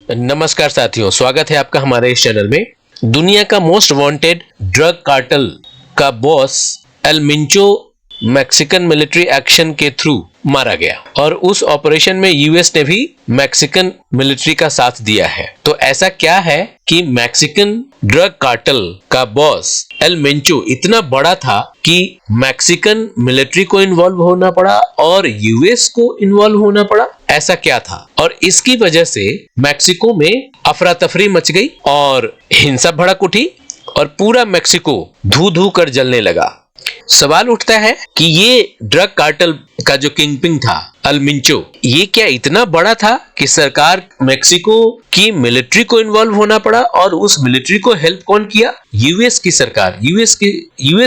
नमस्कार साथियों, स्वागत है आपका हमारे इस चैनल में। दुनिया का मोस्ट वांटेड ड्रग कार्टेल का boss El Mencho Mexican military action के थ्रू मारा गया और उस ऑपरेशन में यूएस ने भी मैक्सिकन मिलिट्री का साथ दिया है। तो ऐसा क्या है कि मैक्सिकन ड्रग कार्टेल का बॉस एल मिंचो इतना बड़ा था कि मैक्सिकन मिलिट्री को इन्वॉल्व होना पड़ा और यूएस को इन्वॉल्व होना पड़ा। ऐसा क्या था और इसकी वजह से मैक्सिको में अफरा तफरी मच गई और हिंसा भड़क उठी और पूरा मैक्सिको धू धू कर जलने लगा। सवाल उठता है कि ये ड्रग कार्टेल का जो किंगपिन था एल मिंचो, ये क्या इतना बड़ा था कि सरकार मैक्सिको की मिलिट्री को इन्वॉल्व होना पड़ा और उस मिलिट्री को हेल्प कौन किया? यूएस की सरकार, यूएस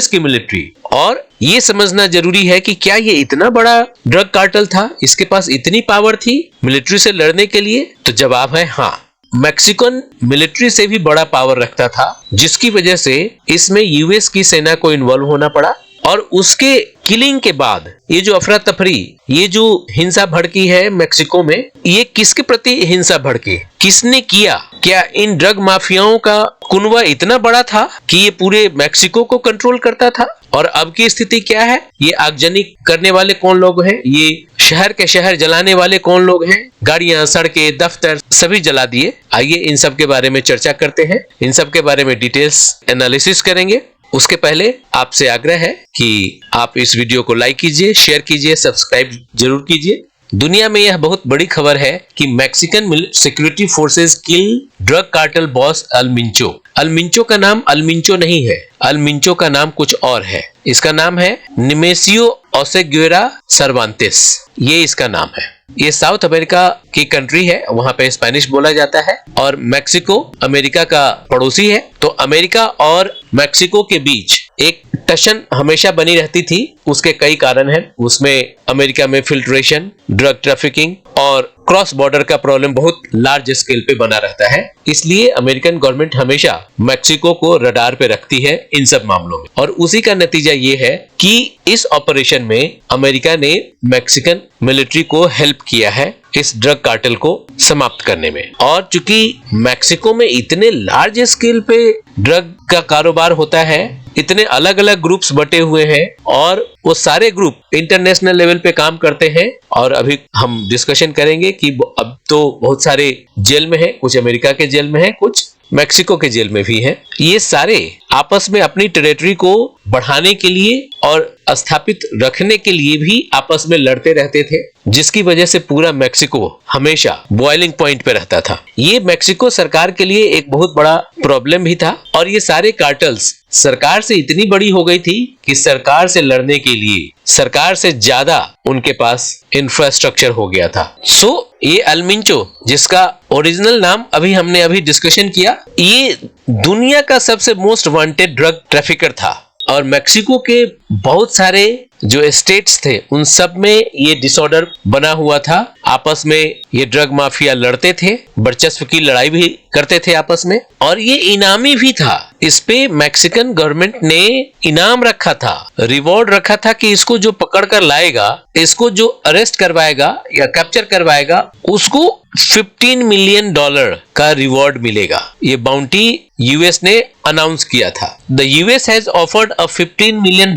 की मिलिट्री। और ये समझना जरूरी है कि क्या ये इतना बड़ा ड्रग कार्टेल था, इसके पास इतनी पावर थी मिलिट्री से लड़ने के लिए? तो जवाब है हाँ, मैक्सिकन मिलिट्री से भी बड़ा पावर रखता था, जिसकी वजह से इसमें यूएस की सेना को इन्वॉल्व होना पड़ा। और उसके किलिंग के बाद ये जो अफरा तफरी, ये जो हिंसा भड़की है मैक्सिको में, ये किसके प्रति हिंसा भड़की, किसने किया? क्या इन ड्रग माफियाओं का कुनवा इतना बड़ा था कि ये पूरे मैक्सिको को कंट्रोल करता था? और अब की स्थिति क्या है? ये आगजनी करने वाले कौन लोग हैं? ये शहर के शहर जलाने वाले कौन लोग हैं? गाड़ियां, सड़कें, दफ्तर सभी जला दिए। आइए इन सब के बारे में चर्चा करते हैं, इन सब के बारे में डिटेल्स एनालिसिस करेंगे। उसके पहले आपसे आग्रह है कि आप इस वीडियो को लाइक कीजिए, शेयर कीजिए, सब्सक्राइब जरूर कीजिए। दुनिया में यह बहुत बड़ी खबर है कि Mexican security forces kill drug cartel boss El Mencho. El Mencho का नाम एल मिंचो नहीं है, एल मिंचो का नाम कुछ और है। इसका नाम है निमेसियो ओसेग्वेरा सर्वांतेस, ये इसका नाम है। ये साउथ अमेरिका की कंट्री है, वहां पे स्पेनिश बोला जाता है और मैक्सिको अमेरिका का पड़ोसी है। तो अमेरिका और मैक्सिको के बीच एक टेंशन हमेशा बनी रहती थी। उसके कई कारण हैं। उसमें अमेरिका में फिल्ट्रेशन, ड्रग ट्रैफिकिंग और क्रॉस बॉर्डर का प्रॉब्लम बहुत लार्ज स्केल पे बना रहता है। इसलिए अमेरिकन गवर्नमेंट हमेशा मैक्सिको को रडार पे रखती है इन सब मामलों में। और उसी का नतीजा ये है कि इस ऑपरेशन में अमेरिका ने मैक्सिकन मिलिट्री को हेल्प किया है इस ड्रग कार्टेल को समाप्त करने में। और चूंकि मैक्सिको में इतने लार्ज स्केल पे ड्रग का कारोबार होता है, इतने अलग अलग ग्रुप्स बटे हुए हैं और वो सारे ग्रुप इंटरनेशनल लेवल पे काम करते हैं। और अभी हम डिस्कशन करेंगे कि अब तो बहुत सारे जेल में हैं, कुछ अमेरिका के जेल में हैं, कुछ मैक्सिको के जेल में भी हैं। ये सारे आपस में अपनी टेरिटरी को बढ़ाने के लिए और स्थापित रखने के लिए भी आपस में लड़ते रहते थे, जिसकी वजह से पूरा मैक्सिको हमेशा बॉइलिंग पॉइंट पे रहता था। ये मैक्सिको सरकार के लिए एक बहुत बड़ा प्रॉब्लम भी था। और ये सारे कार्टेल्स सरकार से इतनी बड़ी हो गई थी कि सरकार से लड़ने के लिए सरकार से ज्यादा उनके पास इंफ्रास्ट्रक्चर हो गया था। ये एल मिंचो, जिसका ओरिजिनल नाम हमने डिस्कशन किया, ये दुनिया का सबसे मोस्ट वांटेड ड्रग ट्रैफिकर था। और मैक्सिको के बहुत सारे जो स्टेट्स थे उन सब में ये डिसऑर्डर बना हुआ था। आपस में ये ड्रग माफिया लड़ते थे, वर्चस्व की लड़ाई भी करते थे आपस में। और ये इनामी भी था। इस पे मैक्सिकन गवर्नमेंट ने इनाम रखा था, रिवॉर्ड रखा था कि इसको जो पकड़ कर लाएगा, इसको जो अरेस्ट करवाएगा या कैप्चर करवाएगा, उसको $15 मिलियन का रिवॉर्ड मिलेगा। ये बाउंटी यूएस ने अनाउंस किया था। The US has offered a $15 million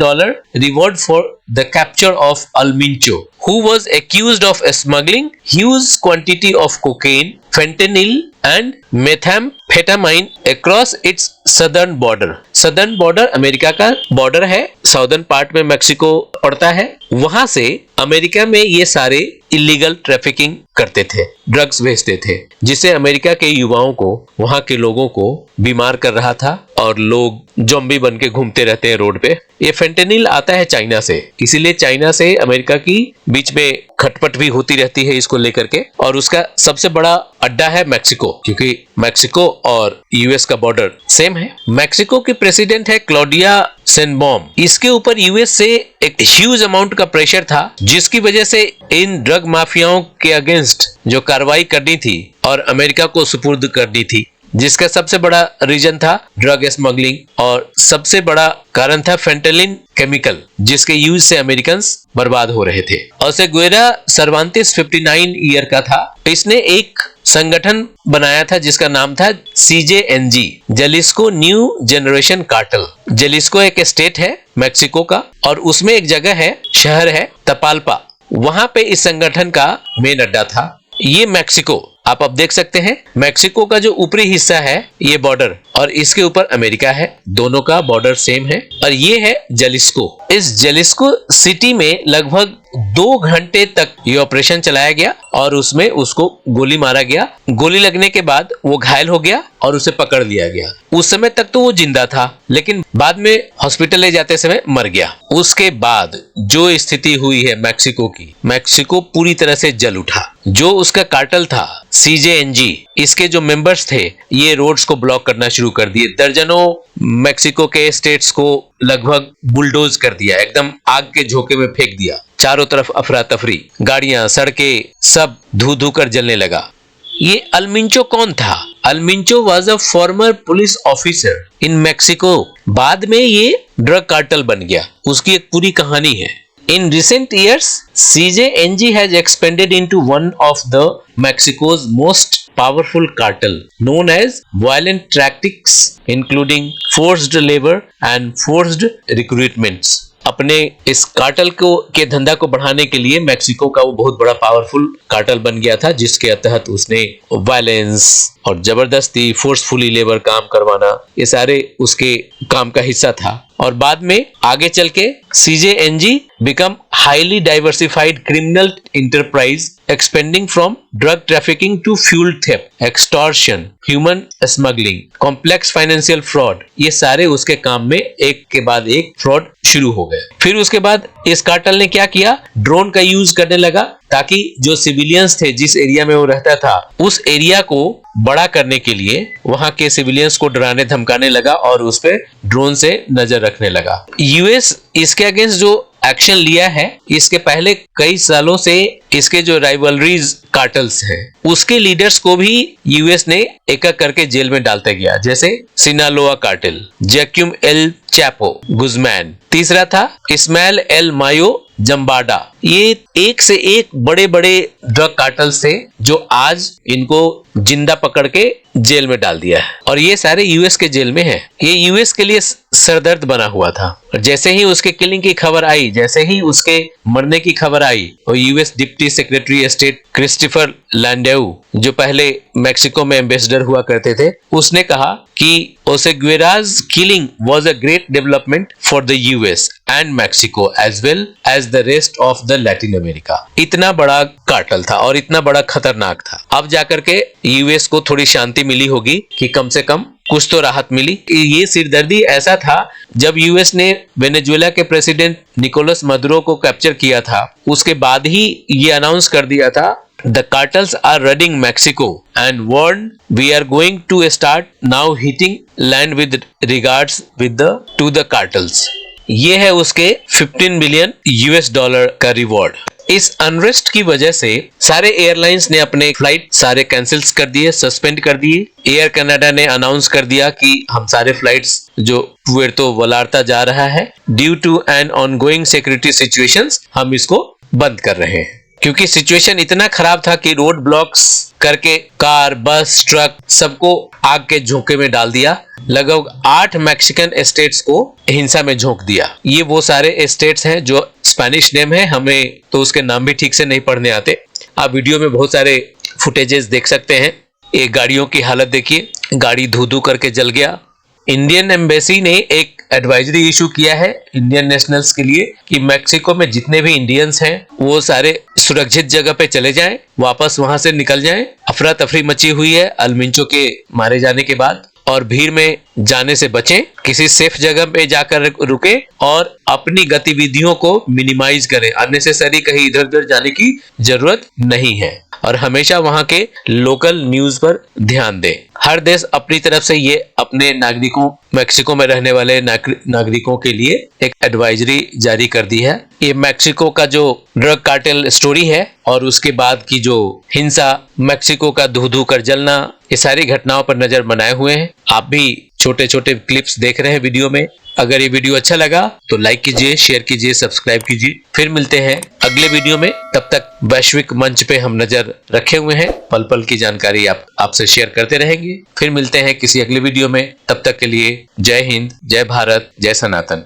reward for the capture of El Mincho, who was accused of smuggling huge quantity of cocaine, fentanyl and methamphetamine across its southern border. southern border America का border है, southern part में Mexico पड़ता है। वहां से America में ये सारे इलीगल ट्रैफिकिंग करते थे, ड्रग्स भेजते थे, जिसे अमेरिका के युवाओं को, वहां के लोगों को बीमार कर रहा था और लोग ज़ॉम्बी बन के घूमते रहते हैं रोड पे। ये फेंटेनिल आता है चाइना से, इसीलिए चाइना से अमेरिका की बीच में खटपट भी होती रहती है इसको लेकर के। और उसका सबसे बड़ा अड्डा है मैक्सिको, क्योंकि मैक्सिको और यूएस का बॉर्डर सेम है। मैक्सिको की प्रेसिडेंट है क्लॉडिया शेनबॉम। इसके ऊपर यूएस से एक ह्यूज अमाउंट का प्रेशर था, जिसकी वजह से इन ड्रग माफियाओं के अगेंस्ट जो कार्रवाई करनी थी और अमेरिका को सुपुर्द करनी थी, जिसका सबसे बड़ा रीजन था ड्रग स्मगलिंग और सबसे बड़ा कारण था फेंटानिल केमिकल, जिसके यूज से अमेरिकन बर्बाद हो रहे थे। ओसेगुएरा सर्वांतिस 59 ईयर का था। इसने एक संगठन बनाया था जिसका नाम था CJNG, Jalisco new generation cartel. Jalisco एक स्टेट है मैक्सिको का और उसमें एक जगह है, शहर है तपाल्पा, वहां पे इस संगठन का मेन अड्डा था। ये मैक्सिको आप अब देख सकते हैं, मैक्सिको का जो ऊपरी हिस्सा है ये बॉर्डर और इसके ऊपर अमेरिका है, दोनों का बॉर्डर सेम है। और ये है जलिस्को। इस जलिस्को सिटी में लगभग 2 घंटे तक ये ऑपरेशन चलाया गया और उसमें उसको गोली मारा गया। गोली लगने के बाद वो घायल हो गया और उसे पकड़ लिया गया। उस समय तक तो वो जिंदा था, लेकिन बाद में हॉस्पिटल ले जाते समय मर गया। उसके बाद जो स्थिति हुई है मैक्सिको की, मैक्सिको पूरी तरह से जल उठा। जो उसका कार्टेल था CJNG, इसके जो मेंबर्स थे ये रोड्स को ब्लॉक करना शुरू कर दिए। दर्जनों मैक्सिको के स्टेट्स को लगभग बुलडोज कर दिया, एकदम आग के झोंके में फेंक दिया। चारों तरफ अफरा तफरी, गाड़ियां, सड़कें सब धू धू कर जलने लगा। ये अल्मिंचो कौन था? El Mencho was a former police officer in Mexico. बाद में ये ड्रग कार्टेल बन गया, उसकी एक पूरी कहानी है। In recent years, CJNG has expanded into one of the Mexico's most powerful cartel, known as violent tactics, including forced labor and forced recruitments. अपने इस कार्टेल को के धंधा को बढ़ाने के लिए मैक्सिको का वो बहुत बड़ा पावरफुल कार्टेल बन गया था, जिसके तहत उसने वायलेंस और जबरदस्ती, फोर्सफुली लेबर काम करवाना, ये सारे उसके काम का हिस्सा था। और बाद में आगे चल के CJNG become highly diversified criminal enterprise expanding from drug trafficking to fuel theft, extortion, human smuggling, complex financial fraud। ये सारे उसके काम में एक के बाद एक फ्रॉड शुरू हो गए। फिर उसके बाद इस कार्टेल ने क्या किया, ड्रोन का यूज करने लगा ताकि जो सिविलियंस थे जिस एरिया में वो रहता था उस एरिया को बड़ा करने के लिए वहां के सिविलियंस को डराने धमकाने लगा और उस पे ड्रोन से नजर रखने लगा। यूएस इसके अगेंस्ट जो एक्शन लिया है, इसके पहले कई सालों से इसके जो राइवलरीज कार्टेल्स हैं उसके लीडर्स को भी यूएस ने एक एक करके जेल में डालते गया, जैसे Sinaloa cartel, Joaquin El Chapo Guzman. तीसरा था इस्माइल एल मायो जम्बाडा। ये एक से एक बड़े बड़े ड्रग कार्टेल्स थे जो आज इनको जिंदा पकड़ के जेल में डाल दिया है और ये सारे यूएस के जेल में हैं। ये यूएस के लिए सरदर्द बना हुआ था और जैसे ही उसके किलिंग की खबर आई, जैसे ही उसके मरने की खबर आई, और US deputy secretary state Christopher Landau जो पहले मैक्सिको में एम्बेसडर हुआ करते थे, उसने कहा कि ओसेगुएरा's killing was a great development for the US and Mexico as well as the rest of the Latin America। इतना बड़ा कार्टेल था और इतना बड़ा खतरनाक था। अब जाकर के यूएस को थोड़ी शांति मिली होगी कि कम से कम कुछ तो राहत मिली। ये सिरदर्दी ऐसा था जब यूएस ने वेनेजुएला के प्रेसिडेंट निकोलस मदुरो को कैप्चर किया था, उसके बाद ही ये अनाउंस कर दिया था The cartels are raiding Mexico and warned we are going to start now hitting land with regards with to the cartels। ये है उसके 15 बिलियन यूएस डॉलर का रिवॉर्ड। इस अनरेस्ट की वजह से सारे एयरलाइंस ने अपने फ्लाइट सारे कैंसिल कर दिए, सस्पेंड कर दिए। एयर कनाडा ने अनाउंस कर दिया कि हम सारे फ्लाइट्स जो पुएर्तो वलार्ता जा रहा है, due to an ongoing security situations, हम इसको बंद कर रहे हैं। क्योंकि सिचुएशन इतना खराब था कि रोड ब्लॉक्स करके कार, बस, ट्रक सबको आग के झोंके में डाल दिया। लगभग 8 मैक्सिकन स्टेट्स को हिंसा में झोंक दिया। ये वो सारे स्टेट्स हैं जो स्पेनिश नेम है, हमें तो उसके नाम भी ठीक से नहीं पढ़ने आते। आप वीडियो में बहुत सारे फुटेजेस देख सकते हैं। ये गाड़ियों की हालत देखिए, गाड़ी धू धू करके जल गया। इंडियन एम्बेसी ने एक एडवाइजरी इशू किया है इंडियन नेशनल्स के लिए कि मैक्सिको में जितने भी इंडियंस हैं वो सारे सुरक्षित जगह पे चले जाएं, वापस वहां से निकल जाएं। अफरा तफरी मची हुई है अल्मिंचो के मारे जाने के बाद और भीड़ में जाने से बचें, किसी सेफ जगह पे जाकर रुके और अपनी गतिविधियों को मिनिमाइज करें। अननेसेसरी कहीं इधर उधर जाने की जरूरत नहीं है। और हमेशा वहां के लोकल न्यूज पर ध्यान दें। हर देश अपनी तरफ से ये अपने नागरिकों, मैक्सिको में रहने वाले नागरिकों के लिए एक एडवाइजरी जारी कर दी है। ये मैक्सिको का जो ड्रग कार्टेल स्टोरी है और उसके बाद की जो हिंसा, मैक्सिको का धू धू कर जलना, ये सारी घटनाओं पर नजर बनाए हुए हैं। आप भी छोटे छोटे क्लिप्स देख रहे हैं वीडियो में। अगर ये वीडियो अच्छा लगा तो लाइक कीजिए, शेयर कीजिए, सब्सक्राइब कीजिए। फिर मिलते हैं अगले वीडियो में। तब तक वैश्विक मंच पे हम नजर रखे हुए हैं, पल पल की जानकारी आपसे शेयर करते रहेंगे। फिर मिलते हैं किसी अगले वीडियो में। तब तक के लिए जय हिंद, जय भारत, जय सनातन।